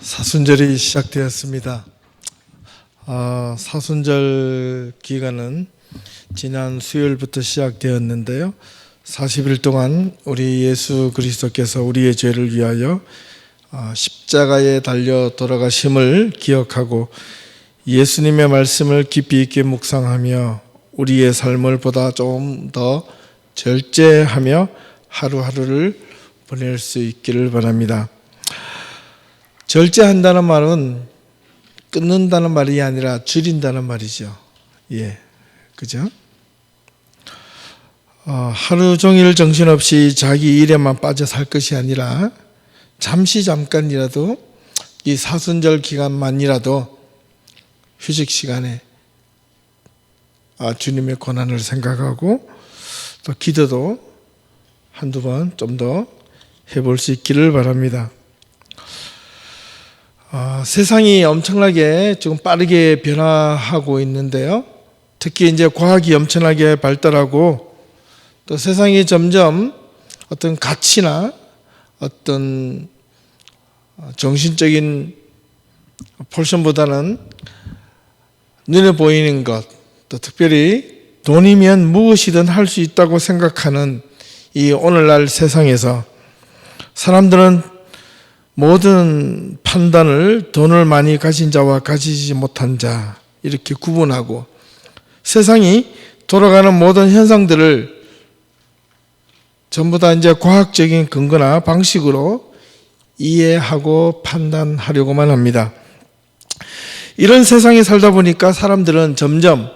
사순절이 시작되었습니다. 사순절 기간은 지난 수요일부터 시작되었는데요. 40일 동안 우리 예수 그리스도께서 우리의 죄를 위하여 십자가에 달려 돌아가심을 기억하고 예수님의 말씀을 깊이 있게 묵상하며 우리의 삶을 보다 좀 더 절제하며 하루하루를 보낼 수 있기를 바랍니다. 절제한다는 말은 끊는다는 말이 아니라 줄인다는 말이죠. 그죠? 하루 종일 정신없이 자기 일에만 빠져 살 것이 아니라 잠깐이라도 이 사순절 기간만이라도 휴식 시간에 주님의 고난을 생각하고 또 기도도 한두 번 좀 더 해볼 수 있기를 바랍니다. 세상이 엄청나게 지금 빠르게 변화하고 있는데요. 특히 이제 과학이 엄청나게 발달하고 또 세상이 점점 어떤 가치나 어떤 정신적인 포션보다는 눈에 보이는 것, 또 특별히 돈이면 무엇이든 할 수 있다고 생각하는 이 오늘날 세상에서 사람들은 모든 판단을 돈을 많이 가진 자와 가지지 못한 자 이렇게 구분하고 세상이 돌아가는 모든 현상들을 전부 다 이제 과학적인 근거나 방식으로 이해하고 판단하려고만 합니다. 이런 세상에 살다 보니까 사람들은 점점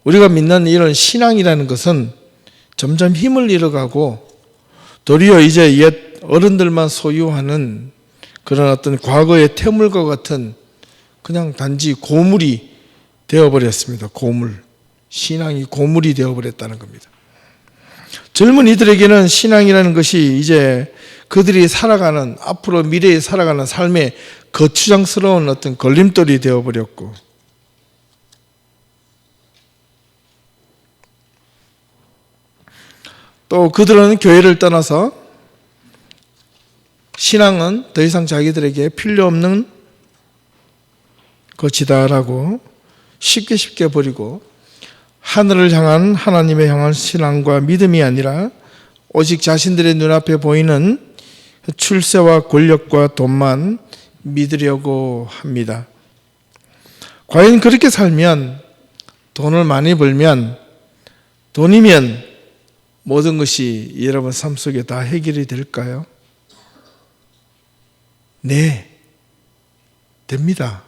우리가 믿는 이런 신앙이라는 것은 점점 힘을 잃어가고 도리어 이제 옛 어른들만 소유하는 그런 어떤 과거의 태물과 같은 그냥 단지 고물이 되어버렸습니다. 고물. 신앙이 고물이 되어버렸다는 겁니다. 젊은이들에게는 신앙이라는 것이 이제 그들이 살아가는 앞으로 미래에 살아가는 삶의 거추장스러운 어떤 걸림돌이 되어버렸고 또 그들은 교회를 떠나서 신앙은 더 이상 자기들에게 필요 없는 것이다라고 쉽게 버리고 하늘을 향한 하나님의 향한 신앙과 믿음이 아니라 오직 자신들의 눈앞에 보이는 출세와 권력과 돈만 믿으려고 합니다. 과연 그렇게 살면 돈을 많이 벌면 돈이면 모든 것이 여러분 삶 속에 다 해결이 될까요? 네, 됩니다.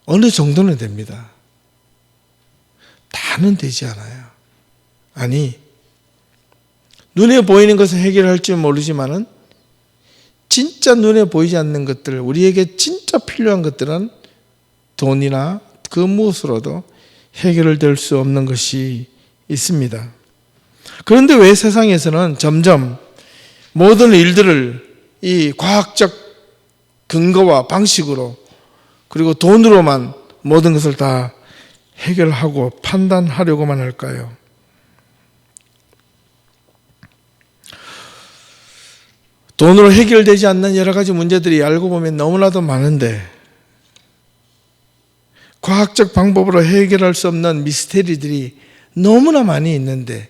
어느 정도는 됩니다. 다는 되지 않아요. 아니, 눈에 보이는 것을 해결할지 모르지만은 진짜 눈에 보이지 않는 것들, 우리에게 진짜 필요한 것들은 돈이나 그 무엇으로도 해결될 수 없는 것이 있습니다. 그런데 왜 세상에서는 점점 모든 일들을 이 과학적 근거와 방식으로 그리고 돈으로만 모든 것을 다 해결하고 판단하려고만 할까요? 돈으로 해결되지 않는 여러 가지 문제들이 알고 보면 너무나도 많은데 과학적 방법으로 해결할 수 없는 미스테리들이 너무나 많이 있는데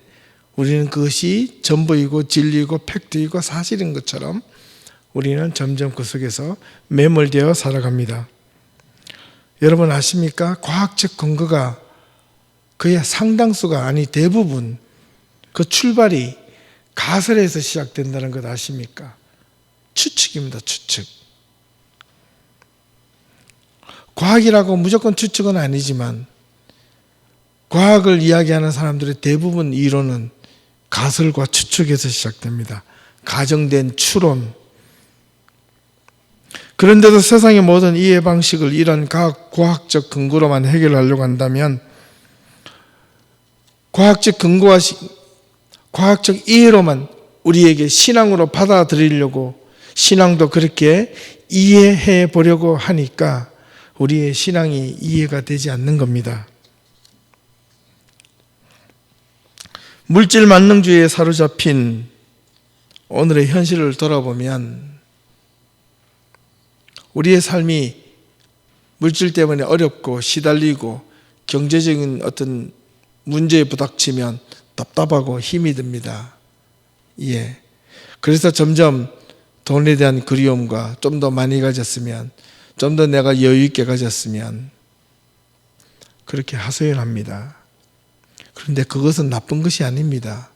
우리는 그것이 전부이고 진리이고 팩트이고 사실인 것처럼 우리는 점점 그 속에서 매몰되어 살아갑니다. 여러분 아십니까? 과학적 근거가 그의 상당수가 아니 대부분 그 출발이 가설에서 시작된다는 것 아십니까? 추측입니다. 추측. 과학이라고 무조건 추측은 아니지만 과학을 이야기하는 사람들의 대부분 이론은 가설과 추측에서 시작됩니다. 가정된 추론. 그런데도 세상의 모든 이해 방식을 이런 과학적 근거로만 해결하려고 한다면 과학적 근거와 과학적 이해로만 우리에게 신앙으로 받아들이려고 신앙도 그렇게 이해해 보려고 하니까 우리의 신앙이 이해가 되지 않는 겁니다. 물질 만능주의에 사로잡힌 오늘의 현실을 돌아보면 우리의 삶이 물질 때문에 어렵고 시달리고 경제적인 어떤 문제에 부닥치면 답답하고 힘이 듭니다. 예. 그래서 점점 돈에 대한 그리움과 좀 더 많이 가졌으면, 좀 더 내가 여유 있게 가졌으면 그렇게 하소연합니다. 그런데 그것은 나쁜 것이 아닙니다.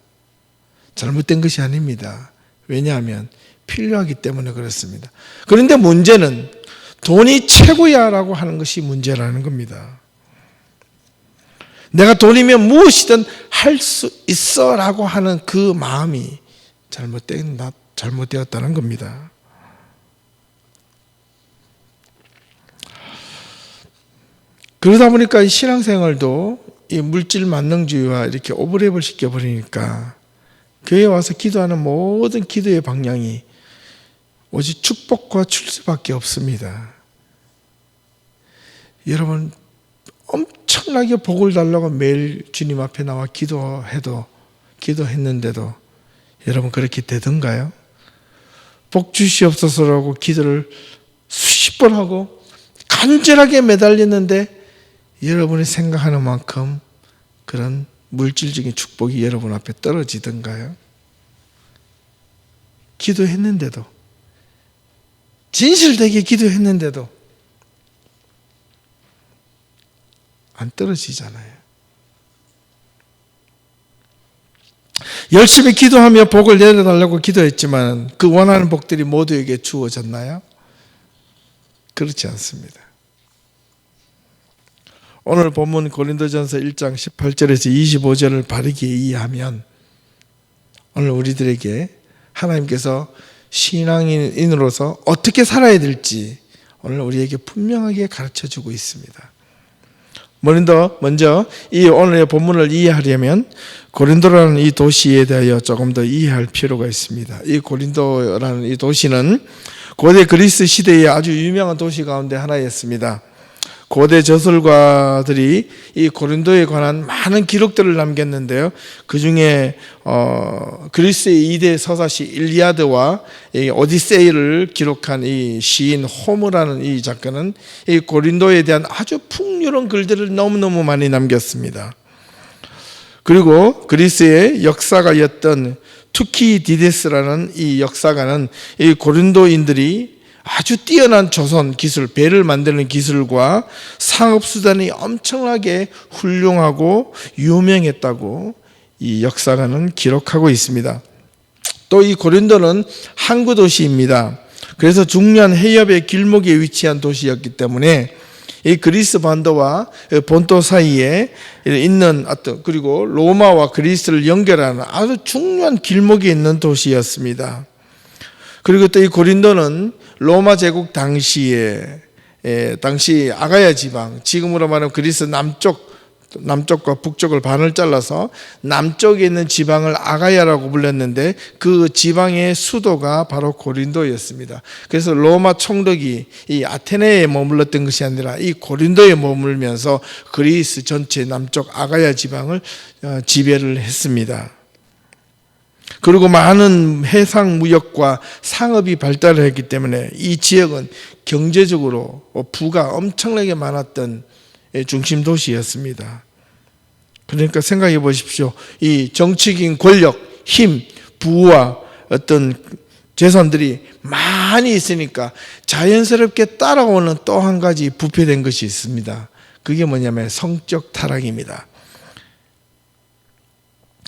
잘못된 것이 아닙니다. 왜냐하면 필요하기 때문에 그렇습니다. 그런데 문제는 돈이 최고야라고 하는 것이 문제라는 겁니다. 내가 돈이면 무엇이든 할 수 있어라고 하는 그 마음이 잘못되었다는 겁니다. 그러다 보니까 신앙생활도 이 물질 만능주의와 이렇게 오버랩을 시켜버리니까 교회에 와서 기도하는 모든 기도의 방향이 오직 축복과 출세밖에 없습니다. 여러분, 엄청나게 복을 달라고 매일 주님 앞에 나와 기도했는데도 여러분 그렇게 되던가요? 복 주시옵소서라고 기도를 수십 번 하고 간절하게 매달렸는데 여러분이 생각하는 만큼 그런 물질적인 축복이 여러분 앞에 떨어지던가요? 기도했는데도, 진실되게 기도했는데도 안 떨어지잖아요. 열심히 기도하며 복을 내려달라고 기도했지만 그 원하는 복들이 모두에게 주어졌나요? 그렇지 않습니다. 오늘 본문 고린도전서 1장 18절에서 25절을 바르게 이해하면 오늘 우리들에게 하나님께서 신앙인으로서 어떻게 살아야 될지 오늘 우리에게 분명하게 가르쳐주고 있습니다. 먼저 이 오늘의 본문을 이해하려면 고린도라는 이 도시에 대하여 조금 더 이해할 필요가 있습니다. 이 고린도라는 이 도시는 고대 그리스 시대의 아주 유명한 도시 가운데 하나였습니다. 고대 저술가들이 이 고린도에 관한 많은 기록들을 남겼는데요. 그 중에 그리스의 2대 서사시 일리아드와 오디세이를 기록한 이 시인 호무라는 이 작가는 이 고린도에 대한 아주 풍요로운 글들을 너무너무 많이 남겼습니다. 그리고 그리스의 역사가였던 투키디데스라는 이 역사가는 이 고린도인들이 아주 뛰어난 조선 기술, 배를 만드는 기술과 상업수단이 엄청나게 훌륭하고 유명했다고 이 역사가는 기록하고 있습니다. 또 이 고린도는 항구 도시입니다. 그래서 중요한 해협의 길목에 위치한 도시였기 때문에 이 그리스 반도와 본도 사이에 있는 그리고 로마와 그리스를 연결하는 아주 중요한 길목에 있는 도시였습니다. 그리고 또 이 고린도는 로마 제국 당시 아가야 지방, 지금으로 말하면 그리스 남쪽과 북쪽을 반을 잘라서 남쪽에 있는 지방을 아가야라고 불렀는데 그 지방의 수도가 바로 고린도였습니다. 그래서 로마 총독이 이 아테네에 머물렀던 것이 아니라 이 고린도에 머물면서 그리스 전체 남쪽 아가야 지방을 지배를 했습니다. 그리고 많은 해상 무역과 상업이 발달을 했기 때문에 이 지역은 경제적으로 부가 엄청나게 많았던 중심 도시였습니다. 그러니까 생각해 보십시오. 이 정치적인 권력, 힘, 부와 어떤 재산들이 많이 있으니까 자연스럽게 따라오는 또 한 가지 부패된 것이 있습니다. 그게 뭐냐면 성적 타락입니다.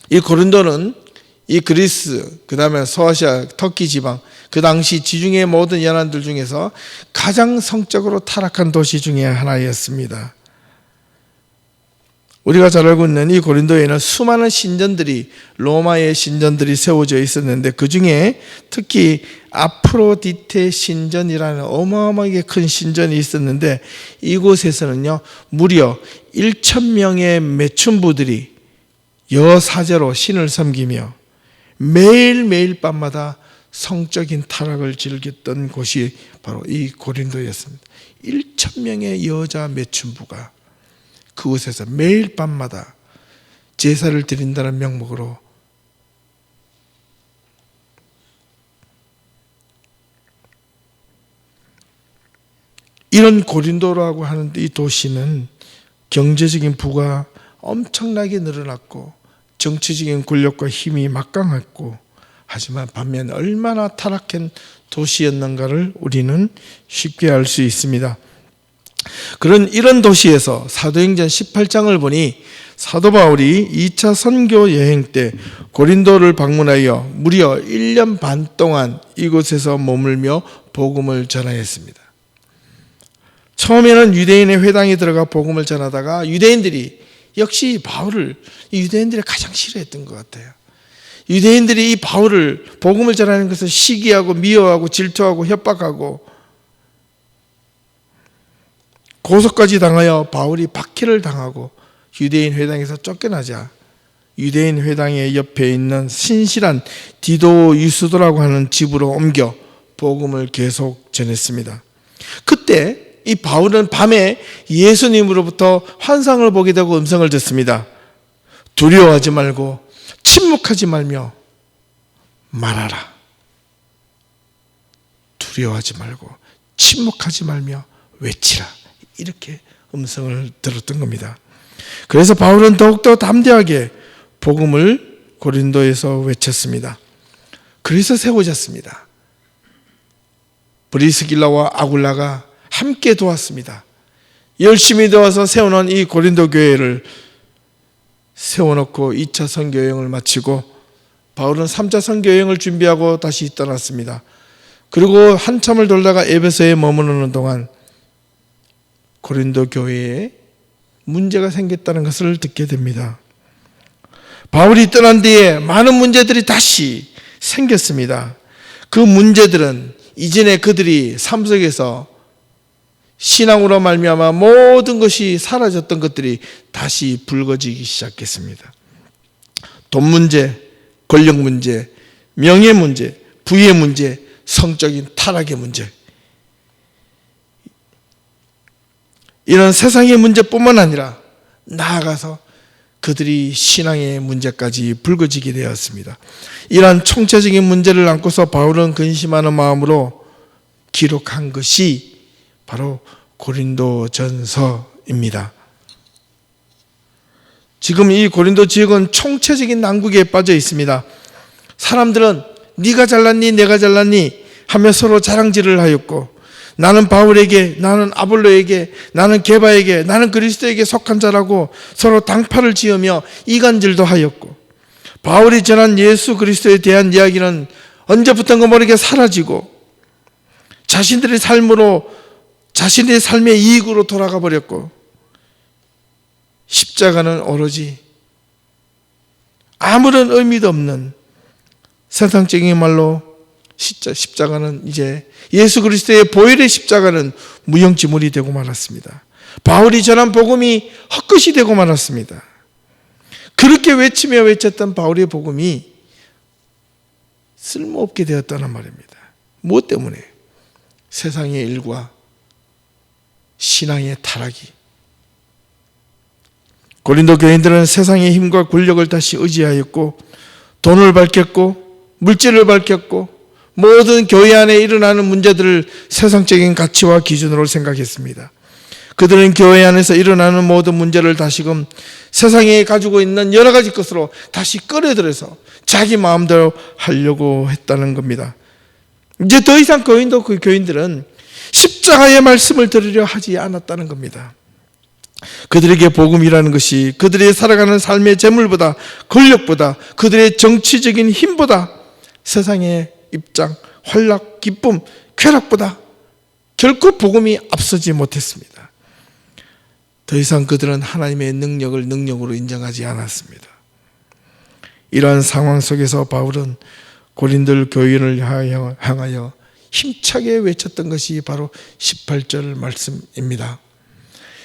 이 고린도는 이 그리스, 그 다음에 소아시아, 터키 지방, 그 당시 지중해 모든 연안들 중에서 가장 성적으로 타락한 도시 중에 하나였습니다. 우리가 잘 알고 있는 이 고린도에는 수많은 신전들이, 로마의 신전들이 세워져 있었는데 그 중에 특히 아프로디테 신전이라는 어마어마하게 큰 신전이 있었는데 이곳에서는요 무려 1,000명의 매춘부들이 여사제로 신을 섬기며 매일매일 밤마다 성적인 타락을 즐겼던 곳이 바로 이 고린도였습니다. 1,000명의 여자 매춘부가 그곳에서 매일 밤마다 제사를 드린다는 명목으로 이런 고린도라고 하는 이 도시는 경제적인 부가 엄청나게 늘어났고 정치적인 권력과 힘이 막강했고, 하지만 반면 얼마나 타락한 도시였는가를 우리는 쉽게 알 수 있습니다. 이런 도시에서 사도행전 18장을 보니 사도 바울이 2차 선교 여행 때 고린도를 방문하여 무려 1년 반 동안 이곳에서 머물며 복음을 전하였습니다. 처음에는 유대인의 회당에 들어가 복음을 전하다가 유대인들이 역시 바울을 유대인들이 가장 싫어했던 것 같아요. 유대인들이 이 바울을 복음을 전하는 것을 시기하고 미워하고 질투하고 협박하고 고소까지 당하여 바울이 박해를 당하고 유대인 회당에서 쫓겨나자 유대인 회당의 옆에 있는 신실한 디도 유스도라고 하는 집으로 옮겨 복음을 계속 전했습니다. 그때 이 바울은 밤에 예수님으로부터 환상을 보게 되고 음성을 듣습니다. 두려워하지 말고 침묵하지 말며 말하라. 두려워하지 말고 침묵하지 말며 외치라. 이렇게 음성을 들었던 겁니다. 그래서 바울은 더욱더 담대하게 복음을 고린도에서 외쳤습니다. 그래서 세워졌습니다. 브리스길라와 아굴라가 함께 도왔습니다. 열심히 도와서 세워놓은 이 고린도 교회를 세워놓고 2차 선교 여행을 마치고 바울은 3차 선교 여행을 준비하고 다시 떠났습니다. 그리고 한참을 돌다가 에베소에 머무르는 동안 고린도 교회에 문제가 생겼다는 것을 듣게 됩니다. 바울이 떠난 뒤에 많은 문제들이 다시 생겼습니다. 그 문제들은 이전에 그들이 삶 속에서 신앙으로 말미암아 모든 것이 사라졌던 것들이 다시 불거지기 시작했습니다. 돈 문제, 권력 문제, 명예 문제, 부의 문제, 성적인 타락의 문제, 이런 세상의 문제뿐만 아니라 나아가서 그들이 신앙의 문제까지 불거지게 되었습니다. 이러한 총체적인 문제를 안고서 바울은 근심하는 마음으로 기록한 것이 바로 고린도전서입니다. 지금 이 고린도 지역은 총체적인 난국에 빠져 있습니다. 사람들은 네가 잘났니 내가 잘났니 하며 서로 자랑질을 하였고, 나는 바울에게, 나는 아볼로에게, 나는 게바에게, 나는 그리스도에게 속한 자라고 서로 당파를 지으며 이간질도 하였고, 바울이 전한 예수 그리스도에 대한 이야기는 언제부턴가 모르게 사라지고 자신들의 삶으로, 자신의 삶의 이익으로 돌아가 버렸고, 십자가는 오로지 아무런 의미도 없는, 세상적인 말로 십자가는 이제 예수 그리스도의 보혈의 십자가는 무용지물이 되고 말았습니다. 바울이 전한 복음이 헛것이 되고 말았습니다. 그렇게 외치며 외쳤던 바울의 복음이 쓸모없게 되었다는 말입니다. 무엇 때문에? 세상의 일과 신앙의 타락이. 고린도 교인들은 세상의 힘과 권력을 다시 의지하였고, 돈을 밝혔고 물질을 밝혔고 모든 교회 안에 일어나는 문제들을 세상적인 가치와 기준으로 생각했습니다. 그들은 교회 안에서 일어나는 모든 문제를 다시금 세상에 가지고 있는 여러 가지 것으로 다시 끌어들여서 자기 마음대로 하려고 했다는 겁니다. 이제 더 이상 그 교인들은 십자가의 말씀을 들으려 하지 않았다는 겁니다. 그들에게 복음이라는 것이 그들이 살아가는 삶의 재물보다, 권력보다, 그들의 정치적인 힘보다, 세상의 입장, 활락, 기쁨, 쾌락보다 결코 복음이 앞서지 못했습니다. 더 이상 그들은 하나님의 능력을 능력으로 인정하지 않았습니다. 이러한 상황 속에서 바울은 고린도 교인을 향하여 힘차게 외쳤던 것이 바로 18절 말씀입니다.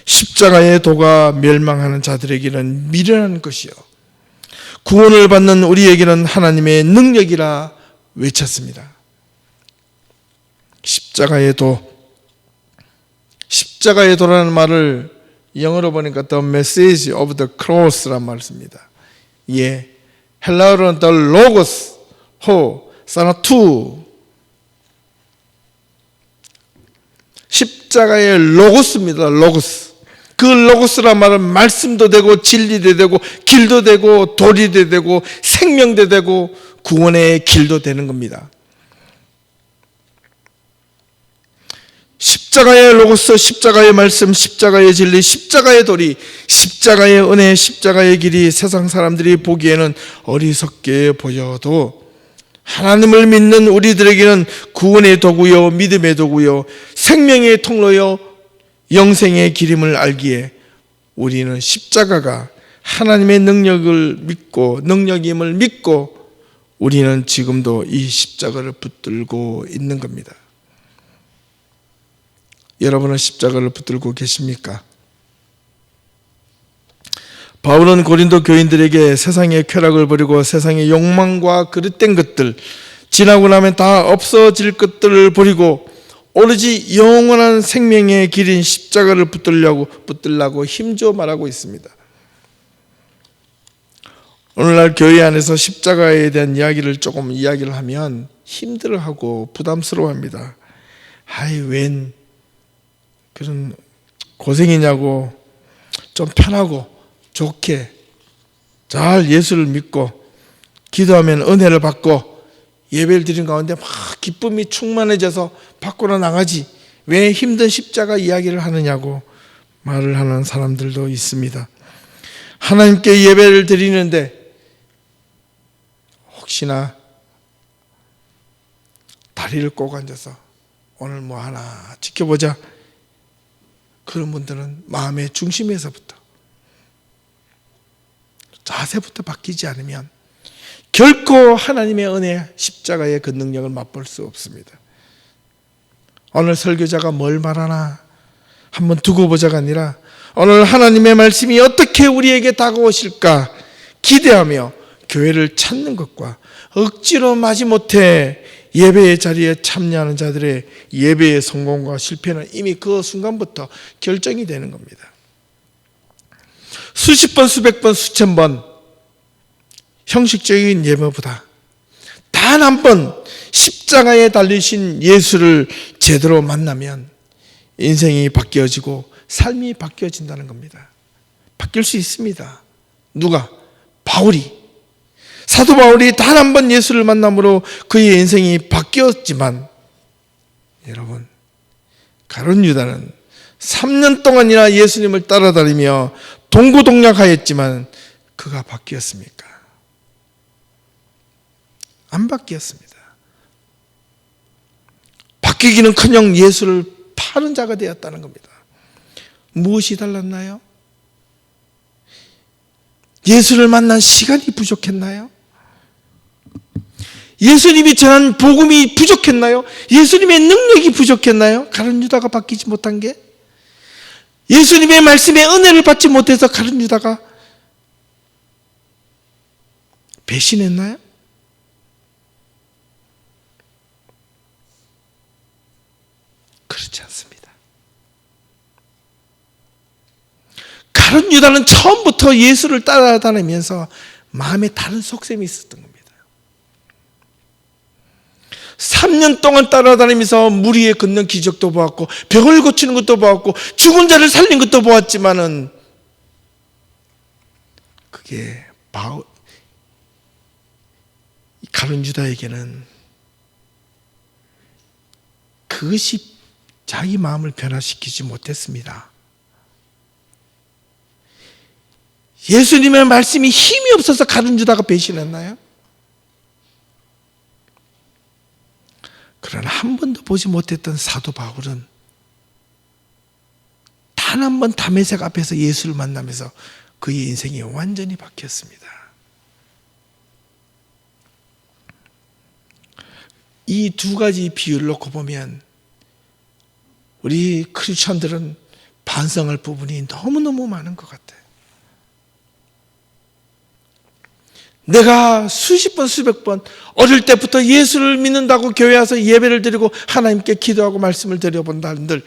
십자가의 도가 멸망하는 자들에게는 미련한 것이요 구원을 받는 우리에게는 하나님의 능력이라 외쳤습니다. 십자가의 도, 십자가의 도라는 말을 영어로 보니까 The Message of the Cross란 말을 씁니다. 예, 헬라어로는 The Logos, 호, 사나투. 십자가의 로고스입니다. 로고스. 그 로고스란 말은 말씀도 되고 진리도 되고 길도 되고 도리도 되고 생명도 되고 구원의 길도 되는 겁니다. 십자가의 로고스, 십자가의 말씀, 십자가의 진리, 십자가의 도리, 십자가의 은혜, 십자가의 길이 세상 사람들이 보기에는 어리석게 보여도 하나님을 믿는 우리들에게는 구원의 도구요, 믿음의 도구요, 생명의 통로요, 영생의 길임을 알기에 우리는 십자가가 하나님의 능력을 믿고 능력임을 믿고 우리는 지금도 이 십자가를 붙들고 있는 겁니다. 여러분은 십자가를 붙들고 계십니까? 바울은 고린도 교인들에게 세상의 쾌락을 버리고 세상의 욕망과 그릇된 것들, 지나고 나면 다 없어질 것들을 버리고 오로지 영원한 생명의 길인 십자가를 붙들라고 힘줘 말하고 있습니다. 오늘날 교회 안에서 십자가에 대한 이야기를 하면 힘들어하고 부담스러워합니다. 아이, 웬 그런 고생이냐고, 좀 편하고 좋게 잘 예수를 믿고 기도하면 은혜를 받고 예배를 드린 가운데 막 기쁨이 충만해져서 밖으로 나가지 왜 힘든 십자가 이야기를 하느냐고 말을 하는 사람들도 있습니다. 하나님께 예배를 드리는데 혹시나 다리를 꼭 앉아서 오늘 뭐 하나 지켜보자, 그런 분들은 마음의 중심에서부터 자세부터 바뀌지 않으면 결코 하나님의 은혜, 십자가의 그 능력을 맛볼 수 없습니다. 오늘 설교자가 뭘 말하나 한번 두고 보자가 아니라 오늘 하나님의 말씀이 어떻게 우리에게 다가오실까 기대하며 교회를 찾는 것과 억지로 마지못해 예배의 자리에 참여하는 자들의 예배의 성공과 실패는 이미 그 순간부터 결정이 되는 겁니다. 수십 번, 수백 번, 수천 번 형식적인 예배보다 단 한 번 십자가에 달리신 예수를 제대로 만나면 인생이 바뀌어지고 삶이 바뀌어진다는 겁니다. 바뀔 수 있습니다. 누가? 바울이. 사도 바울이 단 한 번 예수를 만남으로 그의 인생이 바뀌었지만 여러분, 가룟 유다는 3년 동안이나 예수님을 따라다니며 동고동락하였지만 그가 바뀌었습니까? 안 바뀌었습니다. 바뀌기는커녕 예수를 파는 자가 되었다는 겁니다. 무엇이 달랐나요? 예수를 만난 시간이 부족했나요? 예수님이 전한 복음이 부족했나요? 예수님의 능력이 부족했나요? 가룟 유다가 바뀌지 못한 게? 예수님의 말씀에 은혜를 받지 못해서 가룟 유다가 배신했나요? 그렇지 않습니다. 가룟 유다는 처음부터 예수를 따라다니면서 마음에 다른 속셈이 있었던 겁니다. 3년 동안 따라다니면서 물 위에 걷는 기적도 보았고 병을 고치는 것도 보았고 죽은 자를 살린 것도 보았지만은 그게 가룟 유다에게는 그것이 자기 마음을 변화시키지 못했습니다. 예수님의 말씀이 힘이 없어서 가룟 유다가 배신했나요? 그러나 한 번도 보지 못했던 사도 바울은 단 한 번 다메섹 앞에서 예수를 만나면서 그의 인생이 완전히 바뀌었습니다. 이 두 가지 비유를 놓고 보면 우리 크리스천들은 반성할 부분이 너무너무 많은 것 같아요. 내가 수십 번, 수백 번 어릴 때부터 예수를 믿는다고 교회 와서 예배를 드리고 하나님께 기도하고 말씀을 드려본다 한들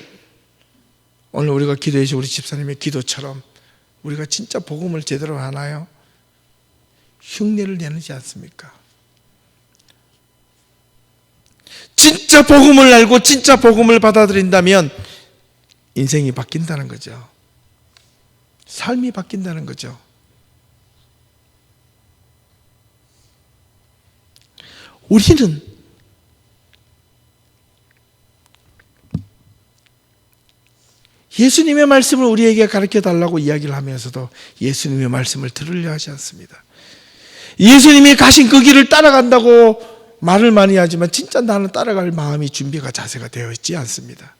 오늘 우리가 기도해 주신 우리 집사님의 기도처럼 우리가 진짜 복음을 제대로 하나요? 흉내를 내지 않습니까? 진짜 복음을 알고 진짜 복음을 받아들인다면 인생이 바뀐다는 거죠. 삶이 바뀐다는 거죠. 우리는 예수님의 말씀을 우리에게 가르쳐 달라고 이야기를 하면서도 예수님의 말씀을 들으려 하지 않습니다. 예수님이 가신 그 길을 따라간다고 말을 많이 하지만 진짜 나는 따라갈 마음이 준비가 자세가 되어 있지 않습니다.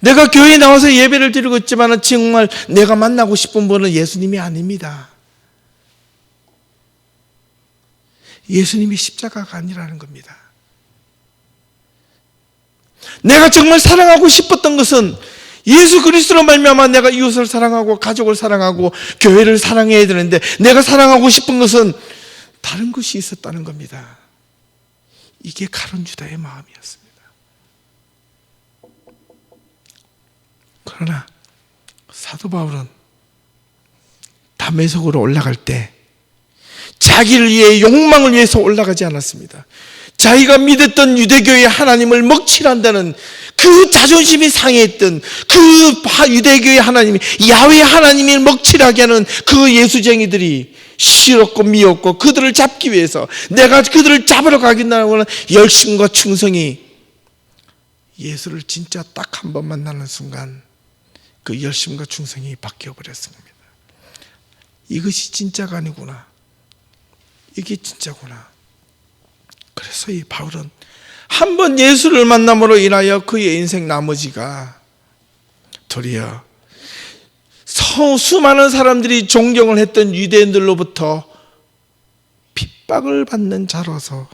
내가 교회에 나와서 예배를 드리고 있지만 정말 내가 만나고 싶은 분은 예수님이 아닙니다. 예수님이 십자가가 아니라는 겁니다. 내가 정말 사랑하고 싶었던 것은 예수 그리스도로 말미암아 내가 이웃을 사랑하고 가족을 사랑하고 교회를 사랑해야 되는데 내가 사랑하고 싶은 것은 다른 것이 있었다는 겁니다. 이게 가룟 유다의 마음이었습니다. 그러나 사도 바울은 담에석으로 올라갈 때 자기를 위해 욕망을 위해서 올라가지 않았습니다. 자기가 믿었던 유대교의 하나님을 먹칠한다는 그 자존심이 상해했던 그 유대교의 하나님이 야훼 하나님을 먹칠하게 하는 그 예수쟁이들이 싫었고 미웠고 그들을 잡기 위해서 내가 그들을 잡으러 가겠다는 하는 열심과 충성이 예수를 진짜 딱 한 번 만나는 순간 그 열심과 충성이 바뀌어버렸습니다. 이것이 진짜가 아니구나. 이게 진짜구나. 그래서 이 바울은 한 번 예수를 만남으로 인하여 그의 인생 나머지가 도리어 수많은 사람들이 존경을 했던 유대인들로부터 핍박을 받는 자로서,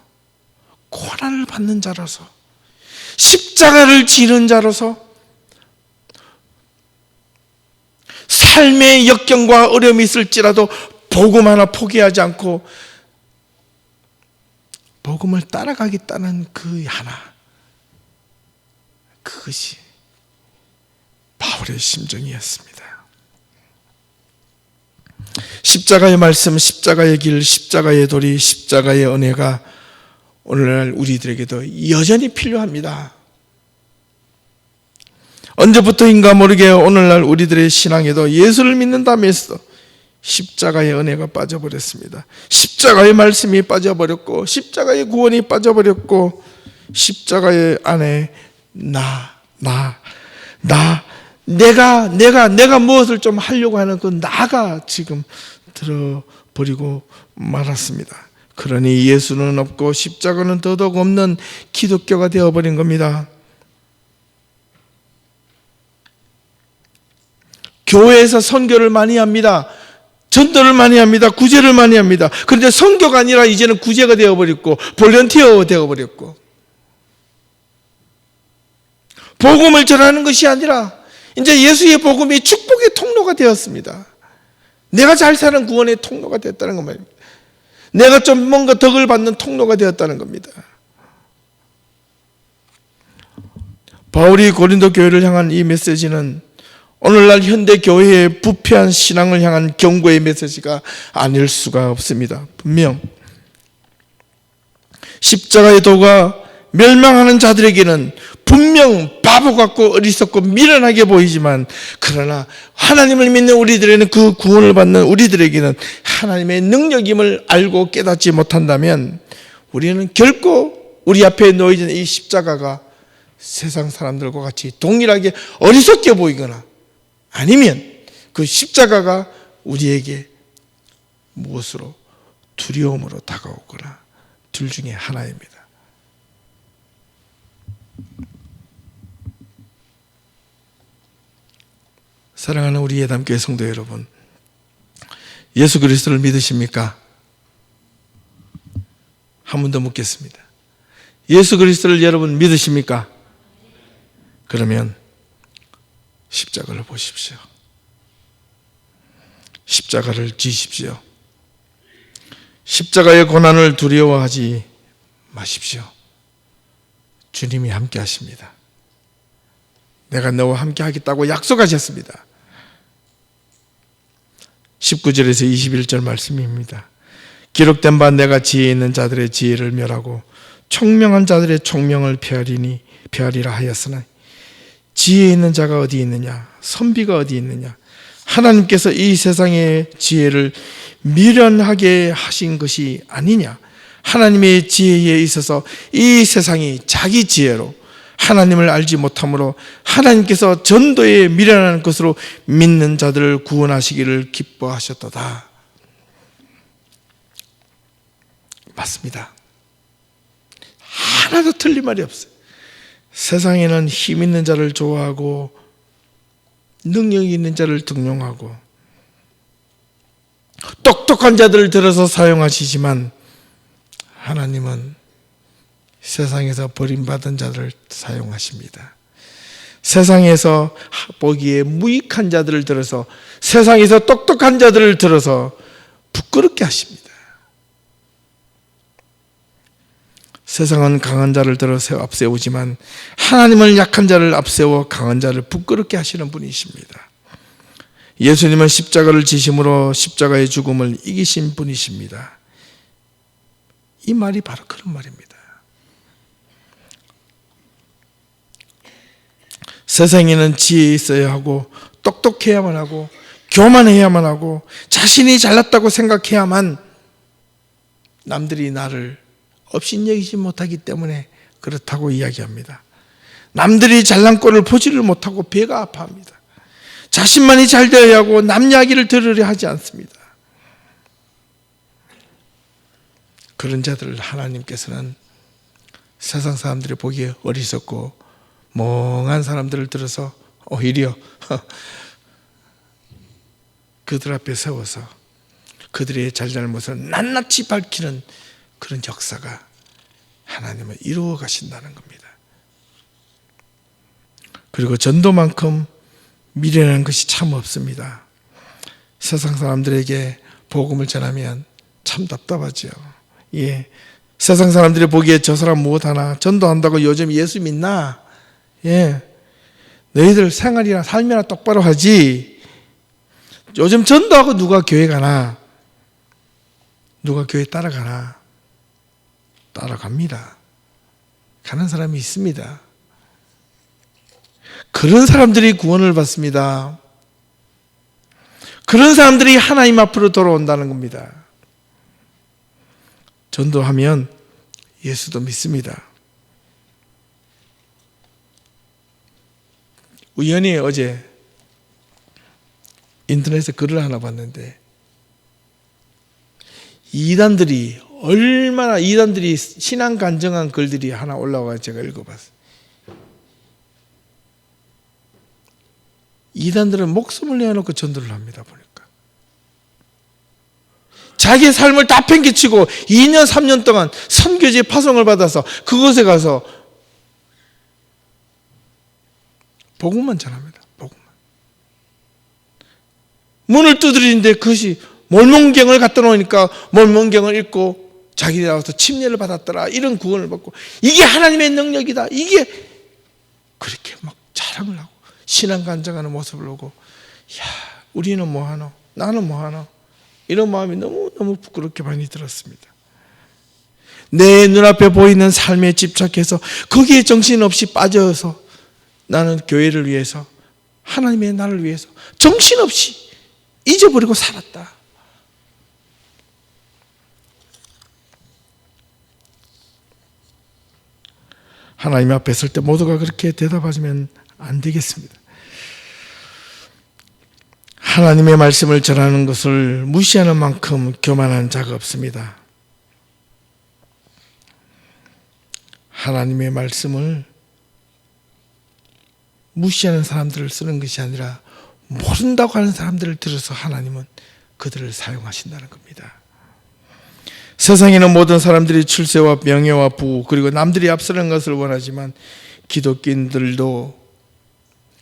고난을 받는 자로서, 십자가를 지는 자로서 삶의 역경과 어려움이 있을지라도 복음 하나 포기하지 않고 복음을 따라가겠다는 그 하나, 그것이 바울의 심정이었습니다. 십자가의 말씀, 십자가의 길, 십자가의 도리, 십자가의 은혜가 오늘날 우리들에게도 여전히 필요합니다. 언제부터인가 모르게 오늘날 우리들의 신앙에도 예수를 믿는다면서 십자가의 은혜가 빠져버렸습니다. 십자가의 말씀이 빠져버렸고 십자가의 구원이 빠져버렸고 십자가의 안에 내가 무엇을 좀 하려고 하는 그 나가 지금 들어버리고 말았습니다. 그러니 예수는 없고 십자가는 더더욱 없는 기독교가 되어버린 겁니다. 교회에서 선교를 많이 합니다. 전도를 많이 합니다. 구제를 많이 합니다. 그런데 선교가 아니라 이제는 구제가 되어버렸고 볼런티어 되어버렸고 복음을 전하는 것이 아니라 이제 예수의 복음이 축복의 통로가 되었습니다. 내가 잘 사는 구원의 통로가 되었다는 겁니다. 내가 좀 뭔가 덕을 받는 통로가 되었다는 겁니다. 바울이 고린도 교회를 향한 이 메시지는 오늘날 현대 교회의 부패한 신앙을 향한 경고의 메시지가 아닐 수가 없습니다. 분명 십자가의 도가 멸망하는 자들에게는 분명 바보 같고 어리석고 미련하게 보이지만 그러나 하나님을 믿는 우리들에게는 그 구원을 받는 우리들에게는 하나님의 능력임을 알고 깨닫지 못한다면 우리는 결코 우리 앞에 놓여진 이 십자가가 세상 사람들과 같이 동일하게 어리석게 보이거나 아니면 그 십자가가 우리에게 무엇으로 두려움으로 다가오거나 둘 중에 하나입니다. 사랑하는 우리 예담교회 성도 여러분, 예수 그리스도를 믿으십니까? 한 번 더 묻겠습니다. 예수 그리스도를 여러분 믿으십니까? 그러면 십자가를 보십시오. 십자가를 지십시오. 십자가의 고난을 두려워하지 마십시오. 주님이 함께 하십니다. 내가 너와 함께 하겠다고 약속하셨습니다. 19절에서 21절 말씀입니다. 기록된 바 내가 지혜 있는 자들의 지혜를 멸하고 총명한 자들의 총명을 폐하리라 하였으나 지혜 있는 자가 어디 있느냐? 선비가 어디 있느냐? 하나님께서 이 세상의 지혜를 미련하게 하신 것이 아니냐? 하나님의 지혜에 있어서 이 세상이 자기 지혜로 하나님을 알지 못함으로 하나님께서 전도에 미련한 것으로 믿는 자들을 구원하시기를 기뻐하셨도다. 맞습니다. 하나도 틀린 말이 없어요. 세상에는 힘 있는 자를 좋아하고 능력이 있는 자를 등용하고 똑똑한 자들을 들어서 사용하시지만 하나님은 세상에서 버림받은 자들을 사용하십니다. 세상에서 보기에 무익한 자들을 들어서 세상에서 똑똑한 자들을 들어서 부끄럽게 하십니다. 세상은 강한 자를 들어 앞세우지만 하나님은 약한 자를 앞세워 강한 자를 부끄럽게 하시는 분이십니다. 예수님은 십자가를 지심으로 십자가의 죽음을 이기신 분이십니다. 이 말이 바로 그런 말입니다. 세상에는 지혜 있어야 하고 똑똑해야만 하고 교만해야만 하고 자신이 잘났다고 생각해야만 남들이 나를 업신여기지 못하기 때문에 그렇다고 이야기합니다. 남들이 잘난 꼴을 보지를 못하고 배가 아파합니다. 자신만이 잘 되어야 하고 남 이야기를 들으려 하지 않습니다. 그런 자들을 하나님께서는 세상 사람들이 보기에 어리석고 멍한 사람들을 들어서 오히려 그들 앞에 세워서 그들의 잘잘못을 낱낱이 밝히는 그런 역사가 하나님은 이루어 가신다는 겁니다. 그리고 전도만큼 미련한 것이 참 없습니다. 세상 사람들에게 복음을 전하면 참 답답하죠. 예, 세상 사람들이 보기에 저 사람 못하나? 전도한다고 요즘 예수 믿나? 예, 너희들 생활이나 삶이나 똑바로 하지. 요즘 전도하고 누가 교회 가나? 누가 교회 따라가나? 따라갑니다. 가는 사람이 있습니다. 그런 사람들이 구원을 받습니다. 그런 사람들이 하나님 앞으로 돌아온다는 겁니다. 전도하면 예수도 믿습니다. 우연히 어제 인터넷에 글을 하나 봤는데 이단들이 신앙 간증한 글들이 하나 올라와서 제가 읽어봤어요. 이단들은 목숨을 내어놓고 전도를 합니다. 보니까 자기의 삶을 다 팽개치고 2년 3년 동안 선교지에 파송을 받아서 그곳에 가서 복음만 전합니다. 복음만. 문을 두드리는데 그것이 몰몬경을 갖다 놓으니까 몰몬경을 읽고 자기들이 나와서 침례를 받았더라. 이런 구원을 받고 이게 하나님의 능력이다. 이게 그렇게 막 자랑을 하고 신앙 간증하는 모습을 보고 야, 우리는 뭐하노? 나는 뭐하노? 이런 마음이 너무너무 부끄럽게 많이 들었습니다. 내 눈앞에 보이는 삶에 집착해서 거기에 정신없이 빠져서 나는 교회를 위해서 하나님의 나를 위해서 정신없이 잊어버리고 살았다. 하나님 앞에 설 때 모두가 그렇게 대답하시면 안 되겠습니다. 하나님의 말씀을 전하는 것을 무시하는 만큼 교만한 자가 없습니다. 하나님의 말씀을 무시하는 사람들을 쓰는 것이 아니라 모른다고 하는 사람들을 들어서 하나님은 그들을 사용하신다는 겁니다. 세상에는 모든 사람들이 출세와 명예와 부 그리고 남들이 앞서는 것을 원하지만 기독교인들도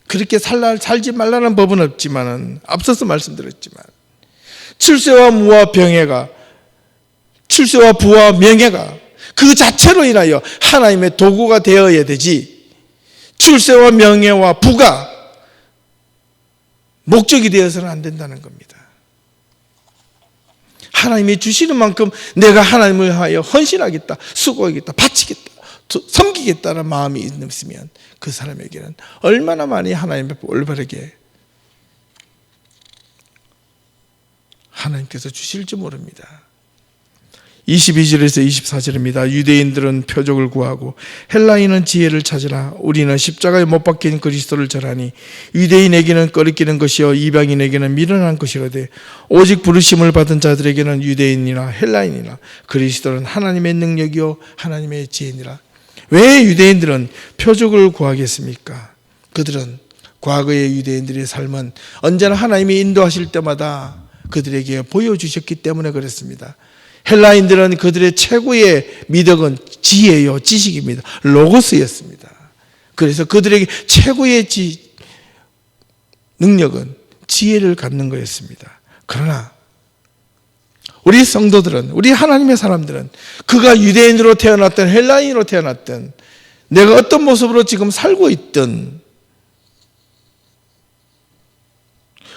그렇게 살지 말라는 법은 없지만 앞서서 말씀드렸지만 출세와 부와 명예가 그 자체로 인하여 하나님의 도구가 되어야 되지 출세와 명예와 부가 목적이 되어서는 안 된다는 겁니다. 하나님이 주시는 만큼 내가 하나님을 위하여 헌신하겠다, 수고하겠다, 바치겠다, 섬기겠다는 마음이 있으면 그 사람에게는 얼마나 많이 하나님 앞에 올바르게 하나님께서 주실지 모릅니다. 22절에서 24절입니다. 유대인들은 표적을 구하고 헬라인은 지혜를 찾으나 우리는 십자가에 못 박힌 그리스도를 전하니 유대인에게는 꺼리끼는 것이요 이방인에게는 미련한 것이로되 오직 부르심을 받은 자들에게는 유대인이나 헬라인이나 그리스도는 하나님의 능력이요 하나님의 지혜니라. 왜 유대인들은 표적을 구하겠습니까? 그들은 과거의 유대인들의 삶은 언제나 하나님이 인도하실 때마다 그들에게 보여주셨기 때문에 그렇습니다. 헬라인들은 그들의 최고의 미덕은 지혜요 지식입니다. 로고스였습니다. 그래서 그들에게 최고의 능력은 지혜를 갖는 거였습니다. 그러나 우리 성도들은, 우리 하나님의 사람들은 그가 유대인으로 태어났든 헬라인으로 태어났든 내가 어떤 모습으로 지금 살고 있든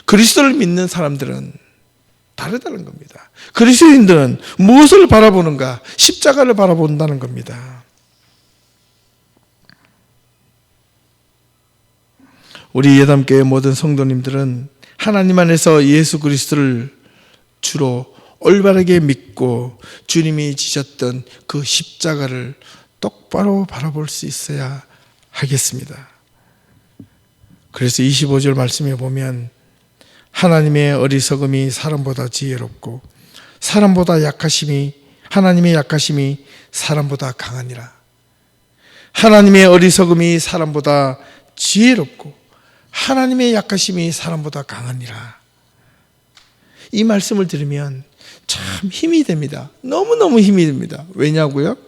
그리스도를 믿는 사람들은 다르다는 겁니다. 그리스도인들은 무엇을 바라보는가? 십자가를 바라본다는 겁니다. 우리 예담교회 모든 성도님들은 하나님 안에서 예수 그리스도를 주로 올바르게 믿고 주님이 지셨던 그 십자가를 똑바로 바라볼 수 있어야 하겠습니다. 그래서 25절 말씀에 보면 하나님의 어리석음이 사람보다 지혜롭고 사람보다 하나님의 약하심이 사람보다 강하니라. 하나님의 어리석음이 사람보다 지혜롭고 하나님의 약하심이 사람보다 강하니라. 이 말씀을 들으면 참 힘이 됩니다. 너무너무 힘이 됩니다. 왜냐고요?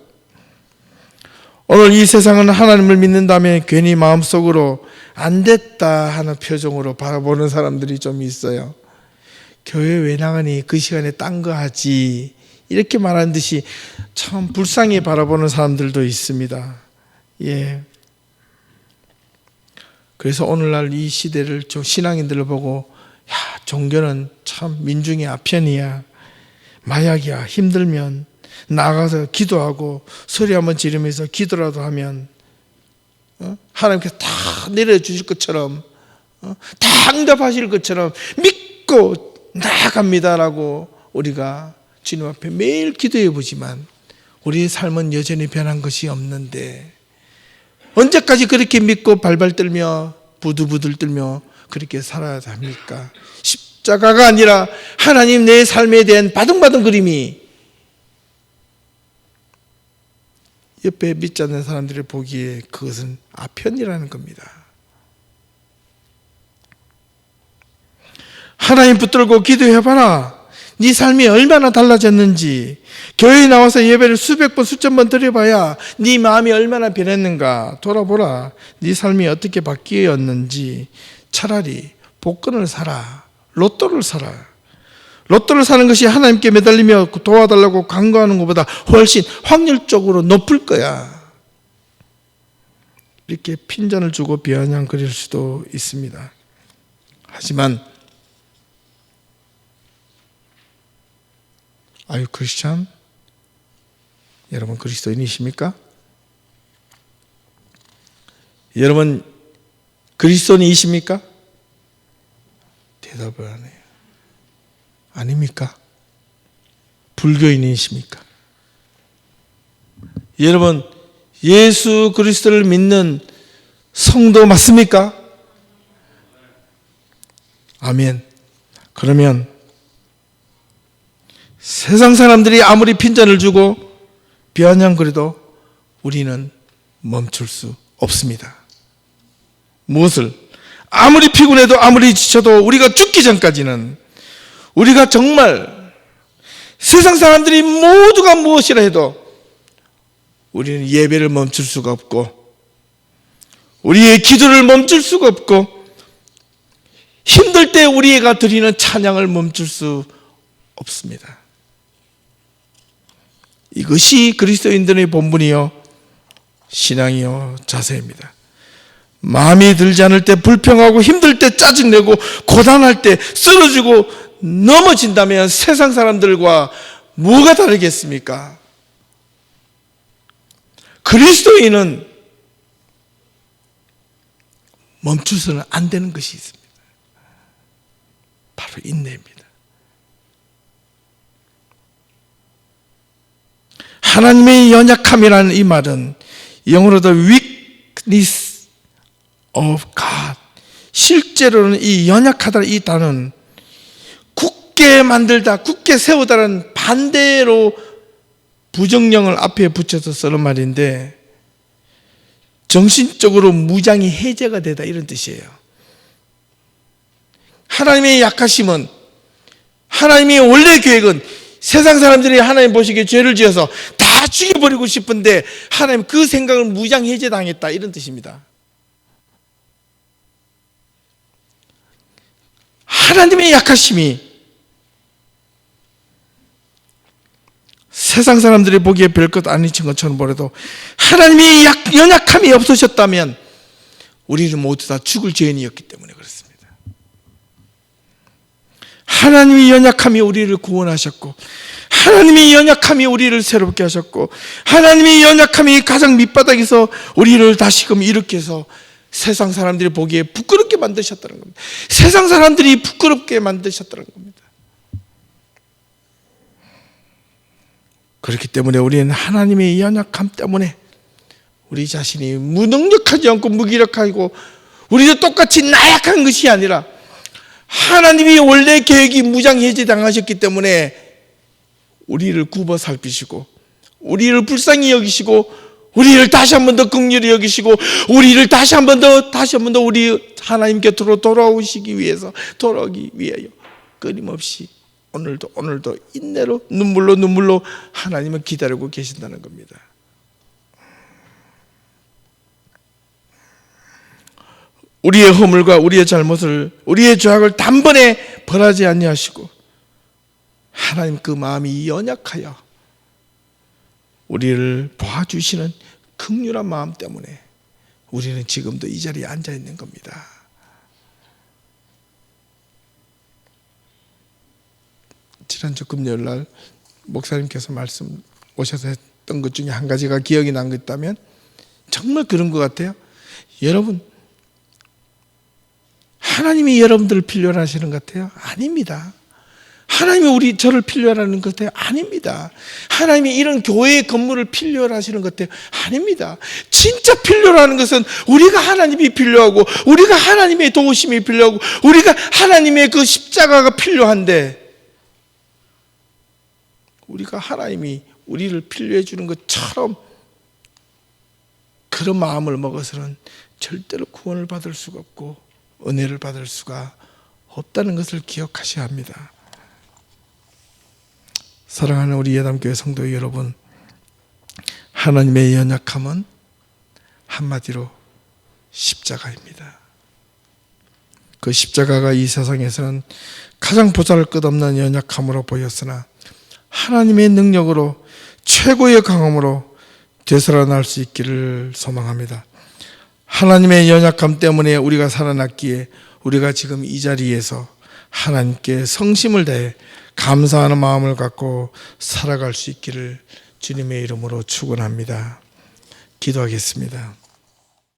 오늘 이 세상은 하나님을 믿는다면 괜히 마음속으로 안 됐다 하는 표정으로 바라보는 사람들이 좀 있어요. 교회 왜 나가니? 그 시간에 딴 거 하지. 이렇게 말하는 듯이 참 불쌍히 바라보는 사람들도 있습니다. 예. 그래서 오늘날 이 시대를 좀 신앙인들을 보고 야, 종교는 참 민중의 아편이야. 마약이야. 힘들면 나가서 기도하고 소리 한번 지르면서 기도라도 하면 하나님께서 다 내려주실 것처럼 다 응답하실 것처럼 믿고 나아갑니다라고 우리가 주님 앞에 매일 기도해 보지만 우리의 삶은 여전히 변한 것이 없는데 언제까지 그렇게 믿고 발발 떨며 부들부들 떨며 그렇게 살아야 합니까? 십자가가 아니라 하나님 내 삶에 대한 바둥바둥 그림이 옆에 믿지 않는 사람들이 보기에 그것은 아편이라는 겁니다. 하나님 붙들고 기도해봐라. 네 삶이 얼마나 달라졌는지, 교회에 나와서 예배를 수백 번 수천 번 드려봐야 네 마음이 얼마나 변했는가 돌아보라. 네 삶이 어떻게 바뀌었는지. 차라리 복권을 사라. 로또를 사라. 로또를 사는 것이 하나님께 매달리며 도와달라고 간구하는 것보다 훨씬 확률적으로 높을 거야. 이렇게 핀잔을 주고 비아냥거릴 수도 있습니다. 하지만 Are you Christian? 여러분 그리스도인이십니까? 여러분 그리스도인이십니까? 대답을 안 해요. 아닙니까? 불교인이십니까? 여러분 예수 그리스도를 믿는 성도 맞습니까? 아멘. 그러면 세상 사람들이 아무리 핀잔을 주고 비아냥거려도 우리는 멈출 수 없습니다. 무엇을? 아무리 피곤해도 아무리 지쳐도 우리가 죽기 전까지는 우리가 정말 세상 사람들이 모두가 무엇이라 해도 우리는 예배를 멈출 수가 없고 우리의 기도를 멈출 수가 없고 힘들 때 우리가 드리는 찬양을 멈출 수 없습니다. 이것이 그리스도인들의 본분이요 신앙이요 자세입니다. 마음이 들지 않을 때, 불평하고 힘들 때, 짜증내고 고단할 때 쓰러지고 넘어진다면 세상 사람들과 뭐가 다르겠습니까? 그리스도인은 멈추서는 안 되는 것이 있습니다. 바로 인내입니다. 하나님의 연약함이라는 이 말은 영어로도 weakness of God, 실제로는 이 연약하다는 이 단어는 굳게 만들다, 굳게 세우다라는 반대로 부정령을 앞에 붙여서 쓰는 말인데, 정신적으로 무장이 해제가 되다 이런 뜻이에요. 하나님의 약하심은, 하나님의 원래 계획은 세상 사람들이 하나님 보시기에 죄를 지어서 다 죽여버리고 싶은데 하나님 그 생각을 무장 해제당했다 이런 뜻입니다. 하나님의 약하심이 세상 사람들이 보기에 별것 아닌 것처럼 보여도 하나님의 연약함이 없으셨다면 우리는 모두 다 죽을 죄인이었기 때문에 그렇습니다. 하나님의 연약함이 우리를 구원하셨고, 하나님의 연약함이 우리를 새롭게 하셨고, 하나님의 연약함이 가장 밑바닥에서 우리를 다시금 일으켜서 세상 사람들이 보기에 부끄럽게 만드셨다는 겁니다. 세상 사람들이 부끄럽게 만드셨다는 겁니다. 그렇기 때문에 우리는 하나님의 연약함 때문에 우리 자신이 무능력하지 않고 무기력하고 우리도 똑같이 나약한 것이 아니라 하나님이 원래 계획이 무장해제당하셨기 때문에 우리를 굽어 살피시고 우리를 불쌍히 여기시고 우리를 다시 한 번 더 긍휼히 여기시고 우리를 다시 한 번 더 우리 하나님 곁으로 돌아오시기 위해서, 돌아오기 위하여 끊임없이 오늘도 인내로 눈물로 하나님을 기다리고 계신다는 겁니다. 우리의 허물과 우리의 잘못을, 우리의 죄악을 단번에 벌하지 아니하시고 하나님 그 마음이 연약하여 우리를 봐주시는 긍휼한 마음 때문에 우리는 지금도 이 자리에 앉아 있는 겁니다. 지난주 금요일 날 목사님께서 말씀 오셔서 했던 것 중에 한 가지가 기억이 난 것 있다면 정말 그런 것 같아요. 여러분, 하나님이 여러분들을 필요로 하시는 것 같아요? 아닙니다. 하나님이 저를 필요로 하는 것 같아요? 아닙니다. 하나님이 이런 교회의 건물을 필요로 하시는 것 같아요? 아닙니다. 진짜 필요로 하는 것은 우리가 하나님이 필요하고 우리가 하나님의 도우심이 필요하고 우리가 하나님의 그 십자가가 필요한데, 우리가 하나님이 우리를 필요해 주는 것처럼 그런 마음을 먹어서는 절대로 구원을 받을 수가 없고 은혜를 받을 수가 없다는 것을 기억하셔야 합니다. 사랑하는 우리 예담교회 성도 여러분, 하나님의 연약함은 한마디로 십자가입니다. 그 십자가가 이 세상에서는 가장 보잘것없는 연약함으로 보였으나 하나님의 능력으로 최고의 강함으로 되살아날 수 있기를 소망합니다. 하나님의 연약함 때문에 우리가 살아났기에 우리가 지금 이 자리에서 하나님께 성심을 다해 감사하는 마음을 갖고 살아갈 수 있기를 주님의 이름으로 축원합니다. 기도하겠습니다.